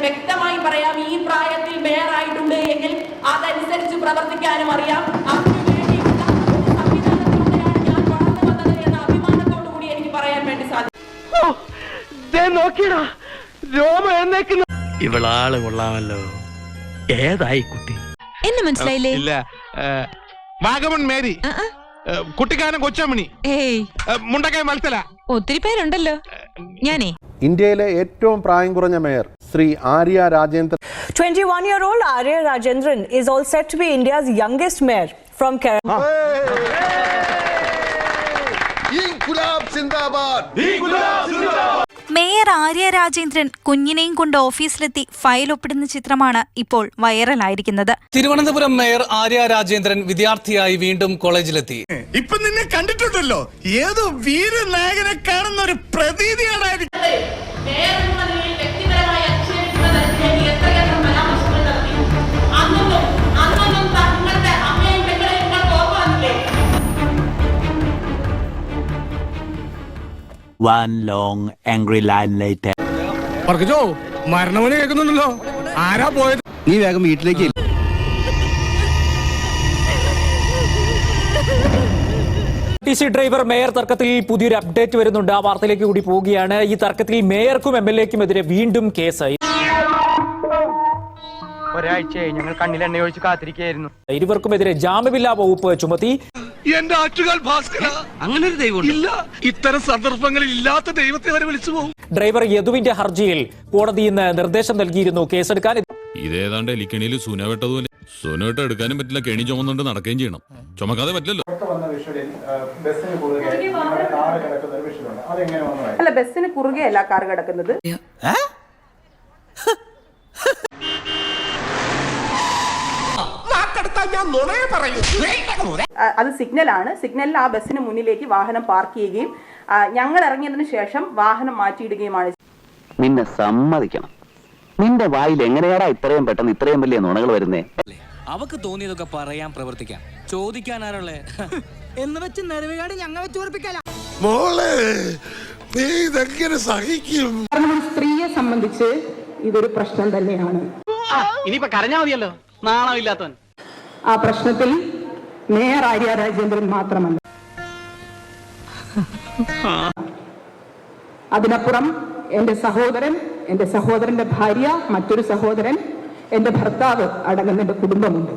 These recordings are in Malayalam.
വ്യക്തമായി പറയാം, ഈ പ്രായത്തിൽ മേയറായിട്ടുണ്ട് എങ്കിൽ അതനുസരിച്ച് പ്രവർത്തിക്കാനും അറിയാം. അതിനുവേണ്ടിയുള്ള ഒരു സംവിധാനത്തിലൂടെയാണ് ഞാൻ വളർന്നു വന്നത് എന്ന അഭിമാനത്തോടു കൂടി എനിക്ക് പറയാൻ വേണ്ടി സാധിക്കും. ഇവളാള് കൊള്ളാമല്ലോ. ഏതായി കുട്ടി? എന്നെ മനസ്സിലായില്ലേ? ഇല്ല, വാഗമൺ മേരി, കുട്ടിക്കാനം കൊച്ചമണി, മുണ്ടക്കയം മത്സല, ഒത്തിരി പേരുണ്ടല്ലോ. ഞാനേ ഇന്ത്യയിലെ ഏറ്റവും പ്രായം കുറഞ്ഞ mayor Shri Arya Rajendran. 21-year-old Arya Rajendran is all set to be India's youngest mayor from Kerala. Mayor Arya Rajendran കുഞ്ഞിനെയും കൊണ്ട് ഓഫീസിലെത്തി ഫയൽ ഒപ്പിടുന്ന ചിത്രമാണ് ഇപ്പോൾ വൈറലായിരിക്കുന്നത്. തിരുവനന്തപുരം മേയർ ആര്യ രാജേന്ദ്രൻ വിദ്യാർത്ഥിയായി വീണ്ടും കോളേജിലെത്തി. ഇപ്പൊ നിന്നെ കണ്ടിട്ടുണ്ടല്ലോ, ഏതോ വീരനായകനെ കാണുന്ന ഒരു പ്രതീതിയാണ്. One long angry line later. മരണമണി കേൾക്കുന്നുണ്ടല്ലോ, ആരാ പോയത്? നീ വേഗം വീട്ടിലേക്ക്. ടി.സി ഡ്രൈവർ മേയർ തർക്കത്തിൽ പുതിയൊരു അപ്ഡേറ്റ് വരുന്നുണ്ട്. ആ വാർത്തയിലേക്ക് കൂടി പോവുകയാണ്. ഈ തർക്കത്തിൽ മേയർക്കും MLA-ക്കുമെതിരെ വീണ്ടും കേസായി. ഒരാഴ്ചയായി ഞങ്ങൾ കണ്ണിലെണ്ണ ഒഴിച്ച് കാത്തിരിക്കുകയായിരുന്നു. ഇരുവർക്കുമെതിരെ ജാമ്യമില്ലാ വകുപ്പ് ചുമത്തി. എന്റെ ആറ്റുകാൽ ഭാസ്കര, അങ്ങനെ ഒരു ദൈവം ഇല്ല. ഇത്തരം സന്ദർഭങ്ങളിൽ ഇല്ലാത്ത ദൈവത്തെ വരെ വിളിച്ചു പോകും. ഡ്രൈവർ യദുവിന്റെ ഹർജിയിൽ കോടതി ഇന്ന് നിർദ്ദേശം നൽകിയിരുന്നു കേസെടുക്കാൻ. ഇതേതാണ്ട് എലിക്കണിയിൽ സുനവെട്ടതുപോലെ സുനവെട്ട എടുക്കാനും പറ്റില്ല, കെണി ചുമന്നുകൊണ്ട് നടക്കുകയും ചെയ്യണം. ചുമക്കാതെ പറ്റില്ലല്ലോ. അല്ല, ബസ്സിന് കുറുകെയല്ല കാർ കിടക്കുന്നത്. അത് സിഗ്നലാണ്. സിഗ്നലിൽ ആ ബസ്സിന് മുന്നിലേക്ക് വാഹനം പാർക്ക് ചെയ്യുകയും ഞങ്ങൾ ഇറങ്ങിയതിനു ശേഷം വാഹനം മാറ്റിയിടുകയുമാണ്. നിന്നെ സമ്മതിക്കണം. നിന്റെ വായിൽ എങ്ങനെയാടാ ഇത്രയും പെട്ടെന്ന് ഇത്രയും വലിയ നുണകൾ വരുന്നേ? അവക്ക് തോന്നിയതൊക്കെ പറയാൻ പ്രവർത്തിക്കാം, ചോദിക്കാനാണല്ലേ എന്ന് വെച്ച് നെടുവുകാട് ഞങ്ങൾ വെച്ച് ഉറപ്പിക്കല. സ്ത്രീയെ സംബന്ധിച്ച് ഇതൊരു പ്രശ്നം തന്നെയാണ്. ഇനിയിപ്പോ കരഞ്ഞാ മതിയല്ലോ, നാണമില്ലാത്തവൻ. ആ പ്രശ്നത്തിൽ മേയർ ആര്യ രാജേന്ദ്രൻ മാത്രമല്ല, അതിനപ്പുറം എന്റെ സഹോദരൻ, എന്റെ സഹോദരന്റെ ഭാര്യ, മറ്റൊരു സഹോദരൻ, എന്റെ ഭർത്താവ് അടങ്ങുന്ന എന്റെ കുടുംബമുണ്ട്.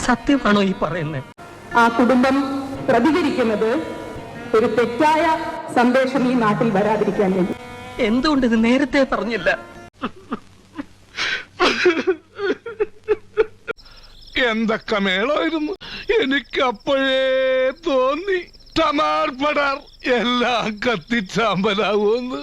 സത്യമാണോ ഈ പറയുന്നത്? ആ കുടുംബം പ്രതികരിക്കുന്നത് ഒരു തെറ്റായ സന്ദേശം ഈ നാട്ടിൽ വരാതിരിക്കാൻ വേണ്ടി. എന്തുകൊണ്ട് ഇത് നേരത്തെ പറഞ്ഞില്ല? എന്തൊക്കെ മേളായിരുന്നു, എനിക്ക് അപ്പോഴേ തോന്നി ടമാർ പടാർ എല്ലാം കത്തിച്ചാമ്പലാവുമെന്ന്.